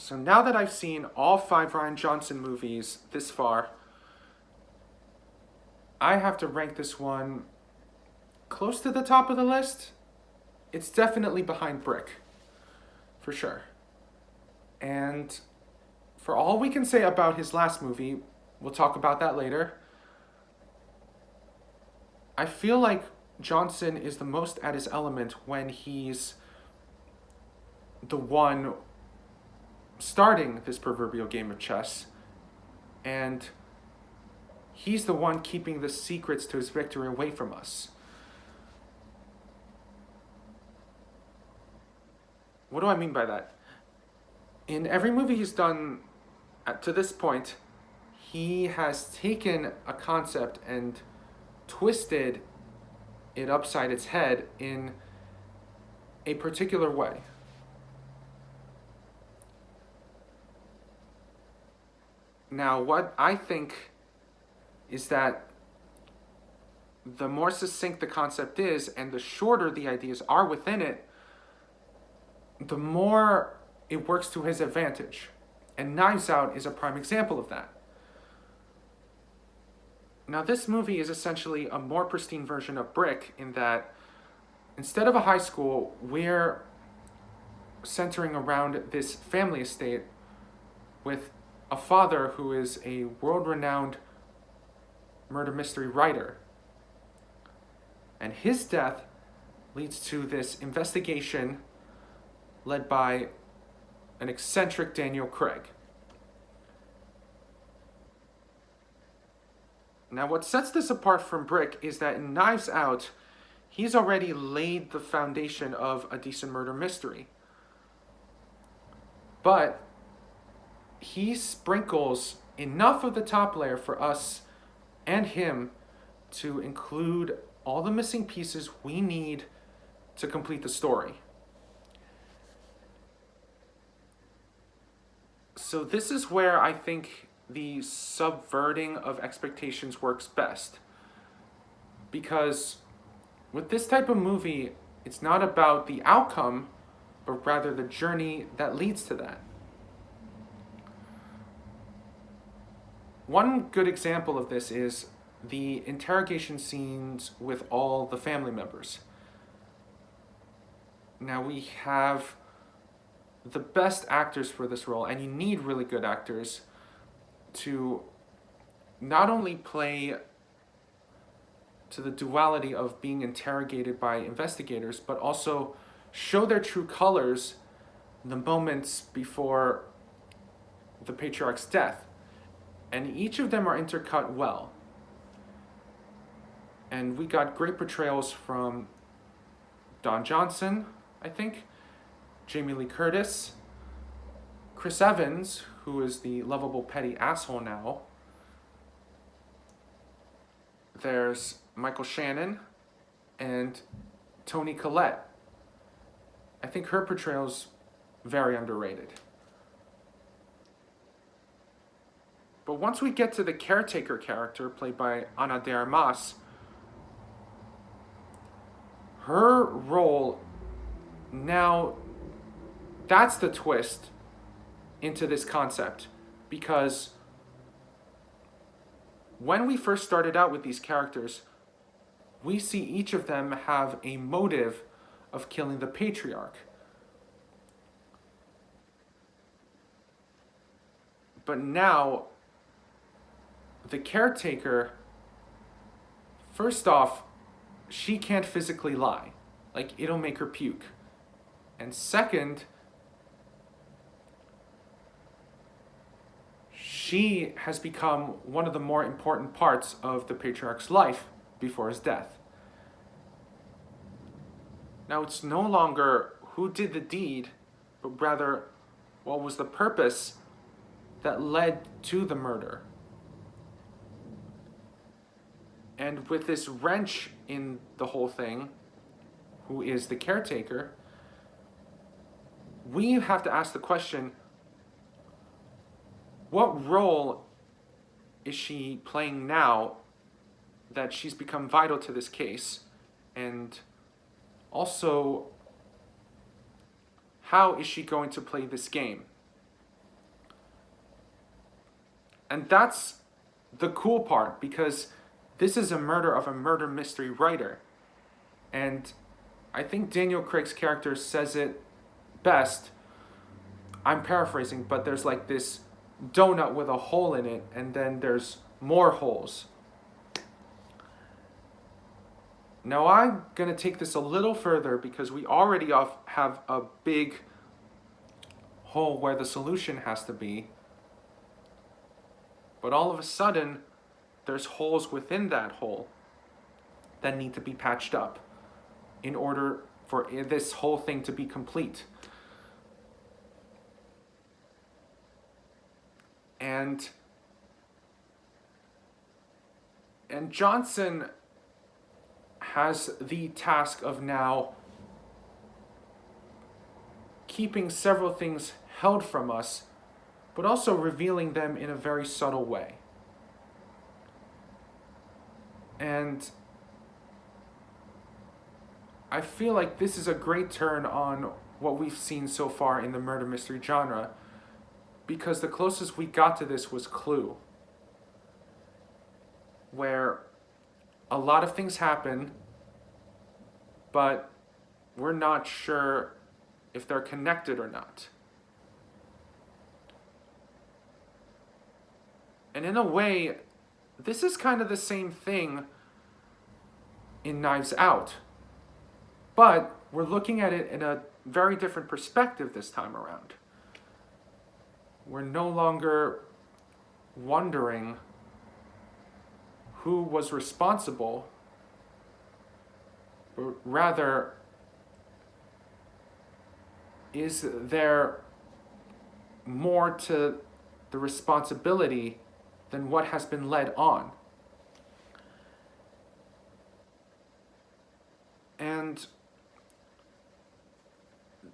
So now that I've seen all 5 Rian Johnson movies this far, I have to rank this one close to the top of the list. It's definitely behind Brick, for sure. And for all we can say about his last movie, we'll talk about that later, I feel like Johnson is the most at his element when he's the one starting this proverbial game of chess, and he's the one keeping the secrets to his victory away from us. What do I mean by that? In every movie he's done to this point, he has taken a concept and twisted it upside its head in a particular way. Now, what I think is that the more succinct the concept is and the shorter the ideas are within it, the more it works to his advantage. And Knives Out is a prime example of that. Now, this movie is essentially a more pristine version of Brick in that instead of a high school, we're centering around this family estate with a father who is a world-renowned murder mystery writer. And his death leads to this investigation led by an eccentric Daniel Craig. Now, what sets this apart from Brick is that in Knives Out, he's already laid the foundation of a decent murder mystery. But he sprinkles enough of the top layer for us and him to include all the missing pieces we need to complete the story. So this is where I think the subverting of expectations works best. Because with this type of movie, it's not about the outcome, but rather the journey that leads to that. One good example of this is the interrogation scenes with all the family members. Now, we have the best actors for this role, and you need really good actors to not only play to the duality of being interrogated by investigators, but also show their true colors the moments before the patriarch's death. And each of them are intercut well. And we got great portrayals from Don Johnson, I think, Jamie Lee Curtis, Chris Evans, who is the lovable petty asshole now. There's Michael Shannon and Toni Collette. I think her portrayal's very underrated. But once we get to the caretaker character, played by Ana de Armas, her role now, that's the twist into this concept. Because when we first started out with these characters, we see each of them have a motive of killing the patriarch. But now, the caretaker, first off, she can't physically lie. Like, it'll make her puke. And second, she has become one of the more important parts of the patriarch's life before his death. Now, it's no longer who did the deed, but rather what was the purpose that led to the murder. And with this wrench in the whole thing, who is the caretaker, we have to ask the question, what role is she playing now that she's become vital to this case? And also, how is she going to play this game? And that's the cool part, because this is a murder of a murder mystery writer. And I think Daniel Craig's character says it best. I'm paraphrasing, but there's like this donut with a hole in it, and then there's more holes. Now I'm going to take this a little further, because we already have a big hole where the solution has to be. But all of a sudden, there's holes within that hole that need to be patched up in order for this whole thing to be complete. And Johnson has the task of now keeping several things held from us, but also revealing them in a very subtle way. And I feel like this is a great turn on what we've seen so far in the murder mystery genre, because the closest we got to this was Clue, where a lot of things happen, but we're not sure if they're connected or not. And in a way, this is kind of the same thing in Knives Out, but we're looking at it in a very different perspective this time around. We're no longer wondering who was responsible, but rather, is there more to the responsibility than what has been led on? And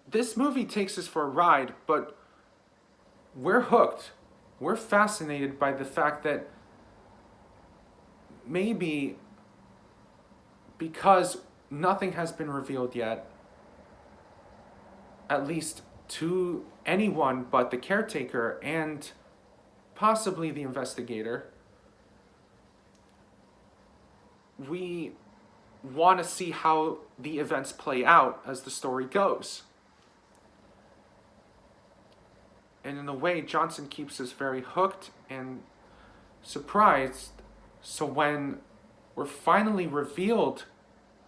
this movie takes us for a ride, but we're hooked. We're fascinated by the fact that maybe because nothing has been revealed yet, at least to anyone but the caretaker and possibly the investigator, we want to see how the events play out as the story goes. And in a way, Johnson keeps us very hooked and surprised. So when we're finally revealed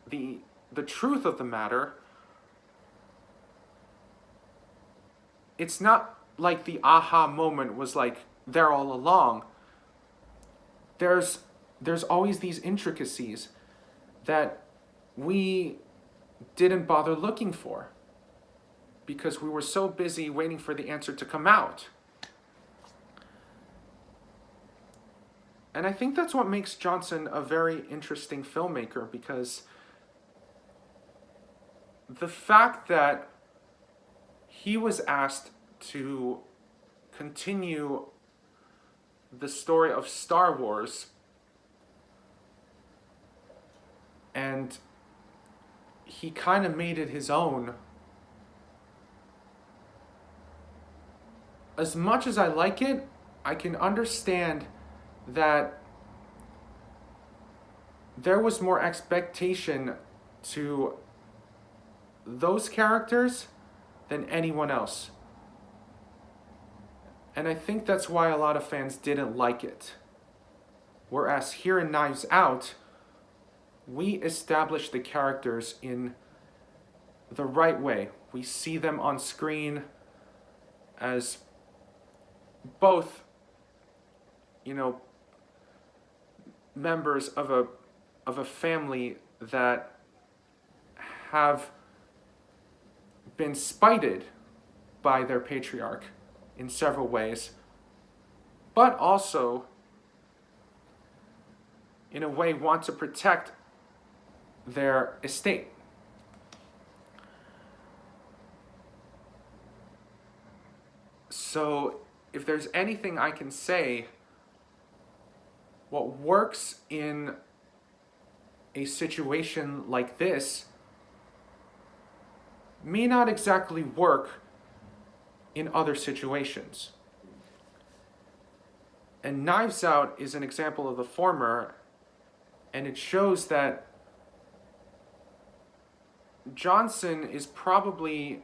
the truth of the matter, it's not like the aha moment was like there all along. There's always these intricacies that we didn't bother looking for because we were so busy waiting for the answer to come out. And I think that's what makes Johnson a very interesting filmmaker, because the fact that he was asked to continue the story of Star Wars, and he kind of made it his own. As much as I like it, I can understand that there was more expectation to those characters than anyone else. And I think that's why a lot of fans didn't like it. Whereas here in Knives Out, we establish the characters in the right way. We see them on screen as both, members of a family that have been spited by their patriarch in several ways, but also in a way want to protect their estate. So if there's anything I can say, what works in a situation like this may not exactly work in other situations. And Knives Out is an example of the former, and it shows that Johnson is probably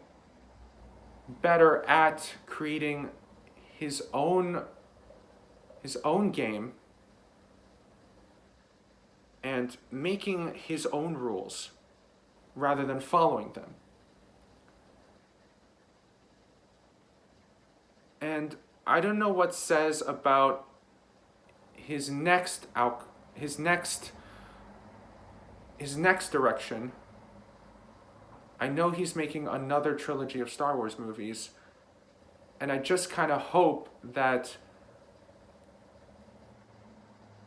better at creating his own game and making his own rules rather than following them. And I don't know what says about his next direction. I know he's making another trilogy of Star Wars movies, and I just kind of hope that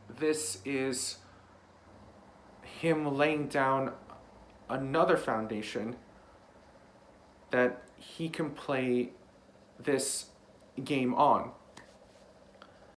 this is him laying down another foundation that he can play this game on.